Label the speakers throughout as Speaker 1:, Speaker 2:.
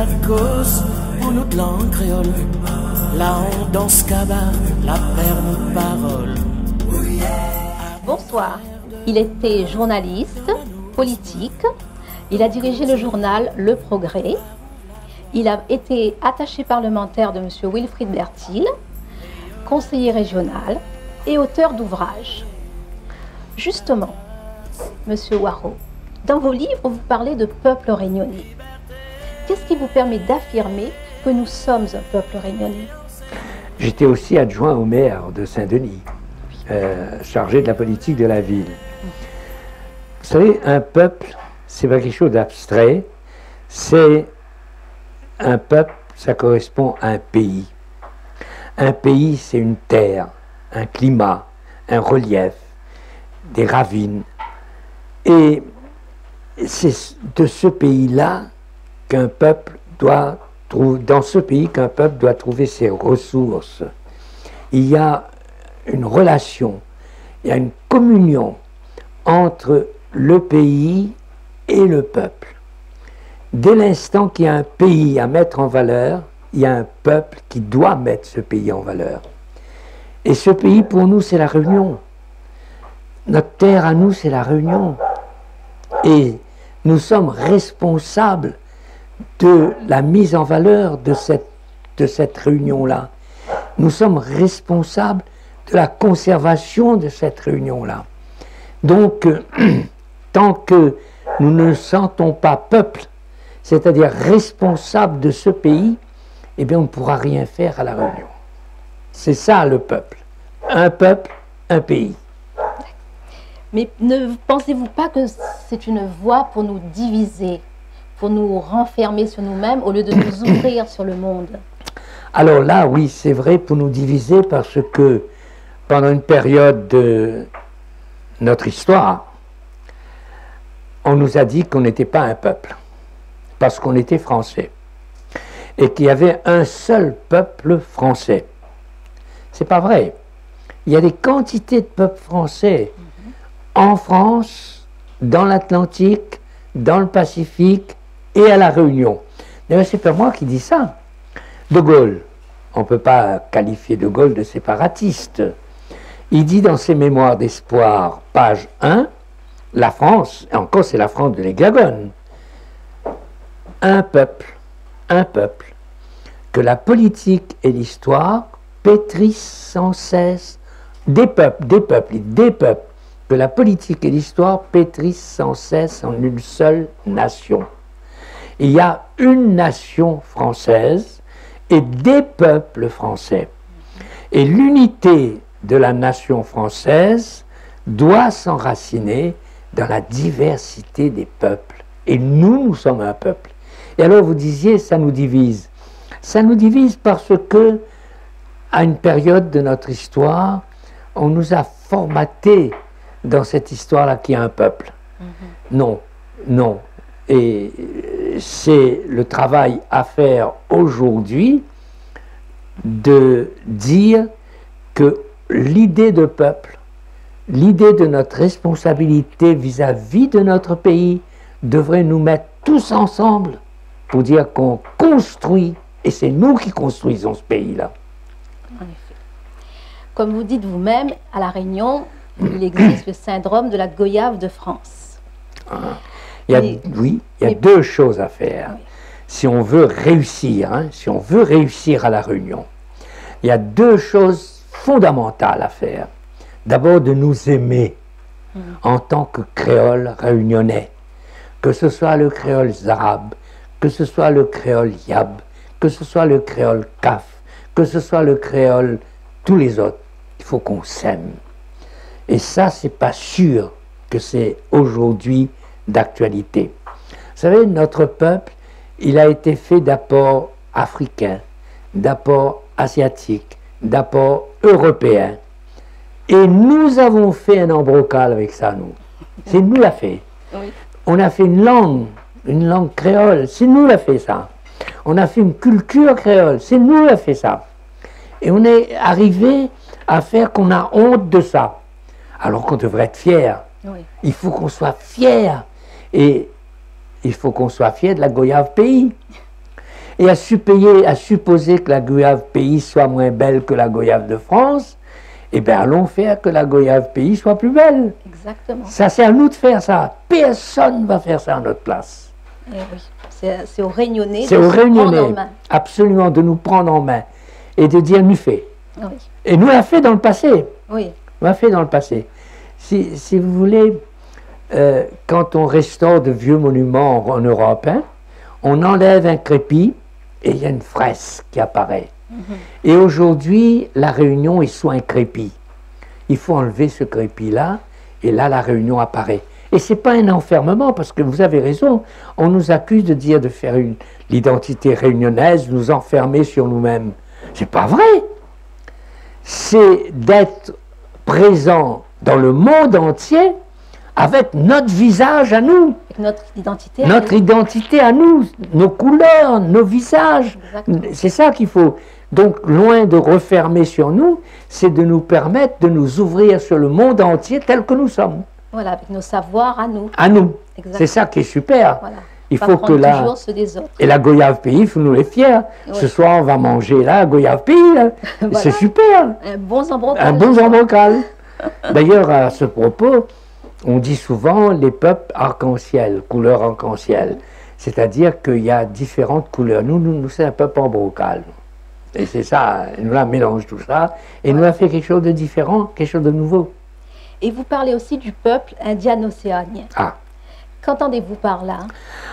Speaker 1: la cause pour notre langue créole. Là on danse cabas, la paire nos paroles.
Speaker 2: Bonsoir. Il était journaliste, politique. Il a dirigé le journal Le Progrès. Il a été attaché parlementaire de M. Wilfrid Bertil, conseiller régional et auteur d'ouvrages. Justement, M. Waro, dans vos livres, vous parlez de peuple réunionnais. Qu'est-ce qui vous permet d'affirmer que nous sommes un peuple réunionnais?
Speaker 3: J'étais aussi adjoint au maire de Saint-Denis, chargé de la politique de la ville. Vous savez, un peuple, c'est pas quelque chose d'abstrait, c'est un peuple, ça correspond à un pays. Un pays, c'est une terre, un climat, un relief, des ravines. Et c'est de ce pays-là qu'un peuple doit trouver, dans ce pays qu'un peuple doit trouver ses ressources. Il y a une relation, il y a une communion entre le pays et le peuple. Dès l'instant qu'il y a un pays à mettre en valeur, il y a un peuple qui doit mettre ce pays en valeur. Et ce pays, pour nous, c'est la Réunion. Notre terre à nous, c'est la Réunion. Et nous sommes responsables de la mise en valeur de cette réunion-là. Nous sommes responsables de la conservation de cette réunion-là. Donc, tant que nous ne sentons pas peuple, c'est-à-dire responsable de ce pays, eh bien on ne pourra rien faire à la Réunion. C'est ça le peuple. Un peuple, un pays.
Speaker 2: Mais ne pensez-vous pas que c'est une voie pour nous diviser, pour nous renfermer sur nous-mêmes au lieu de nous ouvrir sur le monde?
Speaker 3: Alors là, oui, c'est vrai, pour nous diviser, parce que pendant une période de notre histoire, on nous a dit qu'on n'était pas un peuple, parce qu'on était français, et qu'il y avait un seul peuple français. C'est pas vrai. Il y a des quantités de peuples français en France, dans l'Atlantique, dans le Pacifique et à La Réunion. D'ailleurs, c'est pas moi qui dis ça. De Gaulle, on ne peut pas qualifier De Gaulle de séparatiste. Il dit dans ses Mémoires d'espoir, page 1, la France, et encore c'est la France de l'Hexagone, un peuple, que la politique et l'histoire pétrissent sans cesse, des peuples, que la politique et l'histoire pétrissent sans cesse en une seule nation. Il y a une nation française et des peuples français. Et l'unité de la nation française doit s'enraciner dans la diversité des peuples. Et nous sommes un peuple. Et alors vous disiez, ça nous divise. Ça nous divise parce que, à une période de notre histoire, on nous a formaté dans cette histoire-là qu'il y a un peuple. Non, non. Et c'est le travail à faire aujourd'hui de dire que l'idée de peuple, l'idée de notre responsabilité vis-à-vis de notre pays devrait nous mettre tous ensemble pour dire qu'on construit, et c'est nous qui construisons ce pays-là.
Speaker 2: En effet. Comme vous dites vous-même, à La Réunion, il existe le syndrome de la goyave de France.
Speaker 3: Il y a deux choses à faire. Oui. Si on veut réussir, si on veut réussir à La Réunion, il y a deux choses fondamentales à faire. D'abord, de nous aimer en tant que créoles réunionnais, que ce soit le créole arabe, que ce soit le créole yab, que ce soit le créole kaf, que ce soit le créole tous les autres. Il faut qu'on s'aime. Et ça, c'est pas sûr que c'est aujourd'hui d'actualité. Vous savez, notre peuple, il a été fait d'apports africains, d'apports asiatiques, d'apports européens. Et nous avons fait un embrocal avec ça, nous. C'est nous l'a fait. Oui. On a fait une langue créole, c'est nous l'a fait ça. On a fait une culture créole, c'est nous l'a fait ça. Et on est arrivé à faire qu'on a honte de ça. Alors qu'on devrait être fier. Oui. Il faut qu'on soit fier. Et il faut qu'on soit fier de la goyave pays. et à supposer que la goyave pays soit moins belle que la goyave de France, eh bien allons faire que la goyave pays soit plus belle.
Speaker 2: Exactement.
Speaker 3: Ça, c'est à nous de faire ça. Personne ne va faire ça à notre place.
Speaker 2: Eh oui, c'est aux Réunionnais
Speaker 3: C'est
Speaker 2: de
Speaker 3: aux
Speaker 2: se prendre en
Speaker 3: Réunionnais,
Speaker 2: main.
Speaker 3: absolument, de nous prendre en main et de dire nous fait.
Speaker 2: Oui,
Speaker 3: Et nous l'a fait dans le passé.
Speaker 2: oui,
Speaker 3: On l'a fait dans le passé. Si vous voulez, quand on restaure de vieux monuments en Europe, hein, on enlève un crépi et il y a une fresque qui apparaît. Et aujourd'hui, la Réunion est sous un crépi. Il faut enlever ce crépi-là, et là, la Réunion apparaît. Et ce n'est pas un enfermement, parce que vous avez raison, on nous accuse de dire de faire l'identité réunionnaise, nous enfermer sur nous-mêmes. C'est pas vrai. C'est d'être présent dans le monde entier avec notre visage à nous.
Speaker 2: avec notre identité.
Speaker 3: Notre identité à nous, nos couleurs, nos visages.
Speaker 2: Exactement.
Speaker 3: C'est ça qu'il faut. Donc, loin de refermer sur nous, c'est de nous permettre de nous ouvrir sur le monde entier tel que nous sommes.
Speaker 2: Voilà, avec nos savoirs à nous.
Speaker 3: À nous.
Speaker 2: Exactement.
Speaker 3: C'est ça qui est super.
Speaker 2: Voilà.
Speaker 3: Il
Speaker 2: Pas
Speaker 3: faut que
Speaker 2: prendre
Speaker 3: là.
Speaker 2: toujours ceux des autres.
Speaker 3: Et la goyave pays, il faut nous les fier.
Speaker 2: Oui.
Speaker 3: Ce soir, on va manger là, goyave pays. Là.
Speaker 2: Voilà.
Speaker 3: C'est super.
Speaker 2: Un bon zambrocal.
Speaker 3: Un bon zambocal. D'ailleurs, à ce propos, on dit souvent les peuples arc-en-ciel, couleur arc-en-ciel. C'est-à-dire qu'il y a différentes couleurs. Nous c'est un peuple ambrocal. Et c'est ça, nous là mélange tout ça, et nous a fait quelque chose de différent, quelque chose de nouveau.
Speaker 2: Et vous parlez aussi du peuple indien-océanien.
Speaker 3: Ah,
Speaker 2: Qu'entendez-vous par là?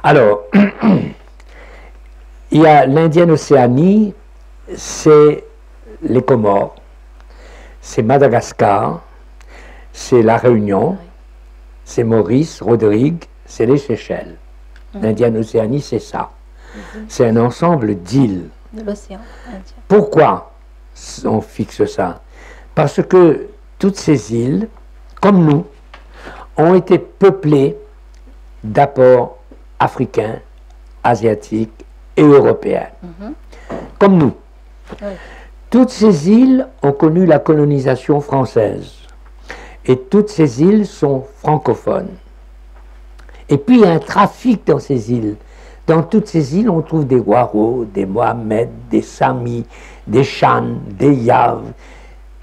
Speaker 3: alors, il y a l'Indienne Océanie, c'est les Comores, c'est Madagascar, c'est la Réunion, c'est Maurice, Rodrigue, c'est les Seychelles. L'Indienne Océanie, c'est ça. C'est un ensemble d'îles.
Speaker 2: De l'océan Indien.
Speaker 3: Pourquoi on fixe ça? Parce que toutes ces îles, comme nous, ont été peuplées d'apports africains, asiatiques et européens. Comme nous.
Speaker 2: Oui.
Speaker 3: Toutes ces îles ont connu la colonisation française. Et toutes ces îles sont francophones. Et puis il y a un trafic dans ces îles. Dans toutes ces îles, on trouve des Waro, des Mohamed, des Sami, des Shan, des Yav.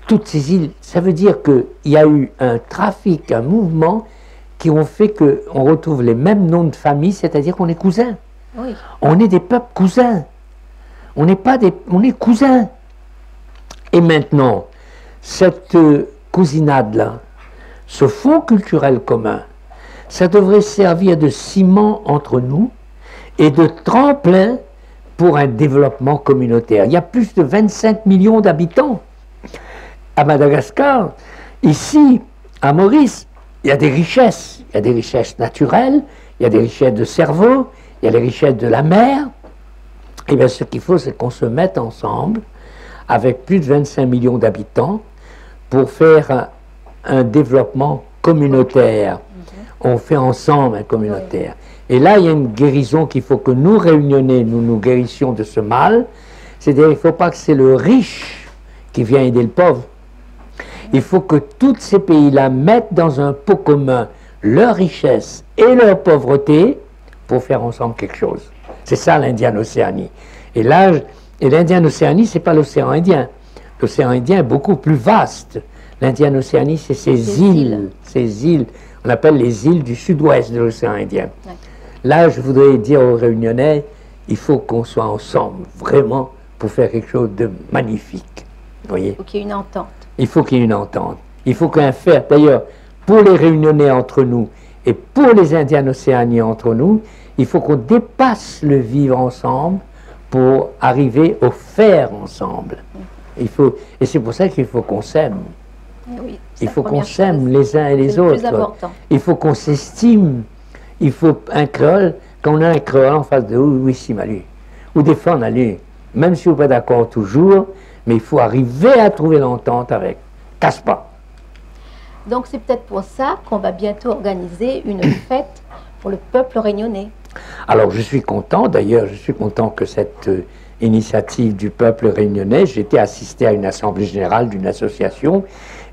Speaker 3: Toutes ces îles, ça veut dire qu'il y a eu un trafic, un mouvement qui ont fait qu'on retrouve les mêmes noms de famille, c'est-à-dire qu'on est cousins.
Speaker 2: Oui.
Speaker 3: On est des peuples cousins. On n'est pas des... On est cousins. Et maintenant, cette cousinade-là, ce fond culturel commun, ça devrait servir de ciment entre nous et de tremplin pour un développement communautaire. Il y a plus de 25 millions d'habitants à Madagascar. Ici, à Maurice, il y a des richesses. Il y a des richesses naturelles, il y a des richesses de cerveau, il y a des richesses de la mer. Et bien, ce qu'il faut, c'est qu'on se mette ensemble avec plus de 25 millions d'habitants pour faire un développement communautaire. On fait ensemble un communautaire. Et là, il y a une guérison qu'il faut que nous, Réunionnais, nous guérissions de ce mal. C'est-à-dire qu'il ne faut pas que c'est le riche qui vient aider le pauvre. Il faut que tous ces pays-là mettent dans un pot commun leur richesse et leur pauvreté pour faire ensemble quelque chose. C'est ça l'Indienne Océanie. Et là, l'Indienne Océanie, ce n'est pas l'océan Indien. L'océan Indien est beaucoup plus vaste. L'Indienne Océanie, c'est ces îles. Ces îles, on appelle les îles du sud-ouest de l'océan Indien.
Speaker 2: Ouais.
Speaker 3: Là, je voudrais dire aux Réunionnais, il faut qu'on soit ensemble, vraiment, pour faire quelque chose de magnifique. Vous voyez?
Speaker 2: Il faut qu'il y ait une entente.
Speaker 3: Il faut qu'il y ait une entente. Il faut qu'un fait, d'ailleurs, pour les Réunionnais entre nous et pour les Indiens océaniens entre nous, il faut qu'on dépasse le vivre ensemble pour arriver au faire ensemble. Et c'est pour ça qu'il faut qu'on s'aime.
Speaker 2: Oui,
Speaker 3: Il faut qu'on s'aime les uns et les
Speaker 2: C'est le plus
Speaker 3: autres.
Speaker 2: important.
Speaker 3: Il faut qu'on s'estime. Il faut un créole, quand on a un créole en face de vous, oui, si, Malu. Ou des fois, on a lu. Même si vous n'êtes pas d'accord toujours, mais il faut arriver à trouver l'entente avec. Casse pas.
Speaker 2: Donc c'est peut-être pour ça qu'on va bientôt organiser une fête pour le peuple réunionnais.
Speaker 3: Alors je suis content, d'ailleurs, je suis content que cette initiative du peuple réunionnais, j'étais assisté à une assemblée générale d'une association,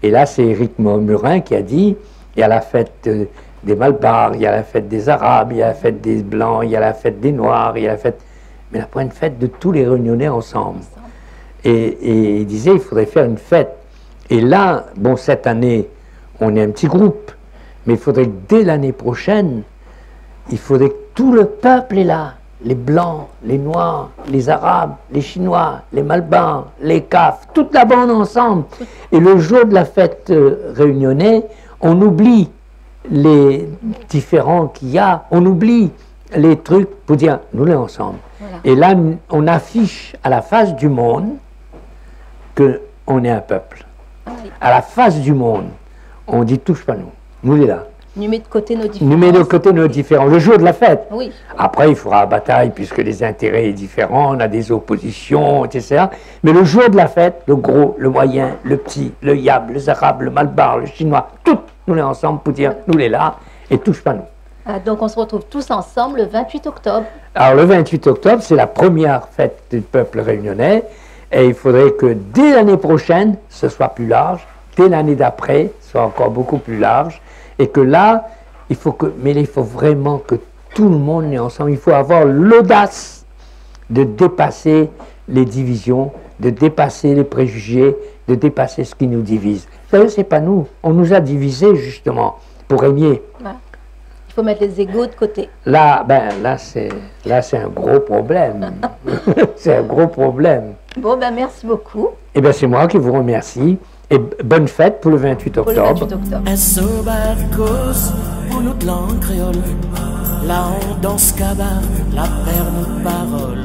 Speaker 3: et là c'est Éric Murin qui a dit, il y a la fête des Malbars, il y a la fête des Arabes, il y a la fête des Blancs, il y a la fête des Noirs, il y a la fête... mais là pour une fête de tous les Réunionnais ensemble. Et il disait, il faudrait faire une fête. Et là, bon, cette année, on est un petit groupe, mais il faudrait que dès l'année prochaine, il faudrait que tout le peuple est là. Les Blancs, les Noirs, les Arabes, les Chinois, les Malbans, les Cafs, toute la bande ensemble. Et le jour de la fête réunionnais, on oublie les différends qu'il y a, on oublie les trucs pour dire, nous les ensemble. Voilà. Et là, on affiche à la face du monde qu'on est un peuple. Oui. À la face du monde, on dit, touche pas nous, nous les là.
Speaker 2: Nous mettons de côté nos différences.
Speaker 3: Nous mettons de côté nos différences, le jour de la fête.
Speaker 2: Oui.
Speaker 3: Après, il faudra bataille, puisque les intérêts sont différents, on a des oppositions, etc. Mais le jour de la fête, le gros, le moyen, le petit, le yab, les arabes, le malbar, le chinois, tout, nous les ensemble pour dire, nous les là, et touche pas nous.
Speaker 2: Ah, donc on se retrouve tous ensemble le 28 octobre.
Speaker 3: Alors le 28 octobre, c'est la première fête du peuple réunionnais, et il faudrait que dès l'année prochaine, ce soit plus large, dès l'année d'après, ce soit encore beaucoup plus large, et que là, il faut vraiment que tout le monde est ensemble. Il faut avoir l'audace de dépasser les divisions, de dépasser les préjugés, de dépasser ce qui nous divise. Vous savez, c'est pas nous. On nous a divisés justement pour régner.
Speaker 2: Ouais. Il faut mettre les égos de côté.
Speaker 3: Là, c'est un gros problème. C'est un gros problème.
Speaker 2: Bon, ben merci beaucoup.
Speaker 3: Eh bien, c'est moi qui vous remercie. Et bonne fête pour le 28 octobre.
Speaker 2: Pour le 28 octobre.
Speaker 1: Un sauvage cause pour notre langue créole. Là on danse cabas, la paire nos paroles.